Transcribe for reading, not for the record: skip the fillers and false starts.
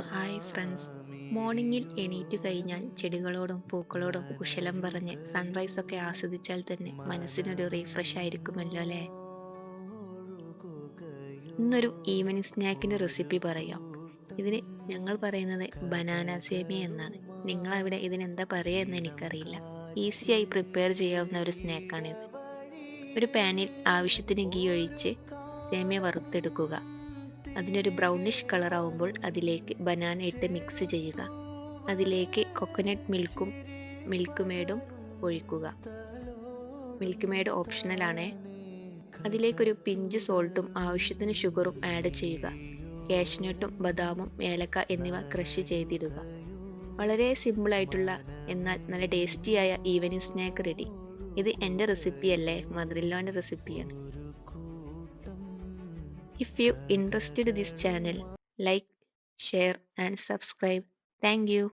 Hi friends. മോർണിംഗിൽ എണീറ്റ് കഴിഞ്ഞാൽ ചെടികളോടും പൂക്കളോടും കുശലം പറഞ്ഞ് സൺറൈസ് ഒക്കെ ആസ്വദിച്ചാൽ തന്നെ മനസ്സിനൊരു റീഫ്രഷ് ആയിരിക്കുമല്ലോ അല്ലേ? ഇന്നൊരു ഈവനിങ് സ്നാക്കിന്റെ റെസിപ്പി പറയാം. ഇതിന് ഞങ്ങൾ പറയുന്നത് ബനാന സേമിയ എന്നാണ്. നിങ്ങളവിടെ ഇതിനെന്താ പറയുക എന്ന് എനിക്കറിയില്ല. ഈസിയായി പ്രിപ്പയർ ചെയ്യാവുന്ന ഒരു സ്നാക്കാണിത്. ഒരു പാനിൽ ആവശ്യത്തിന് ഗീ ഒഴിച്ച് സേമിയ വറുത്തെടുക്കുക. അതിനൊരു ബ്രൗണിഷ് കളർ ആവുമ്പോൾ അതിലേക്ക് ബനാന ഇട്ട് മിക്സ് ചെയ്യുക. അതിലേക്ക് കൊക്കനട്ട് മിൽക്ക് മേഡും ഒഴിക്കുക. മിൽക്ക് മേഡ് ഓപ്ഷണൽ ആണേ. അതിലേക്കൊരു പിഞ്ച് സോൾട്ടും ആവശ്യത്തിന് ഷുഗറും ആഡ് ചെയ്യുക. കാഷ്നട്ടും ബദാമും ഏലക്ക എന്നിവ ക്രഷ് ചെയ്തിടുക. വളരെ സിമ്പിൾ ആയിട്ടുള്ള എന്നാൽ നല്ല ടേസ്റ്റിയായ ഈവനിങ് സ്നാക്ക് റെഡി. ഇത് എൻ്റെ റെസിപ്പിയല്ലേ, മദർ-ഇൻ-ലോന്റെ റെസിപ്പിയാണ്. If you interested this channel, like, share and subscribe. Thank you.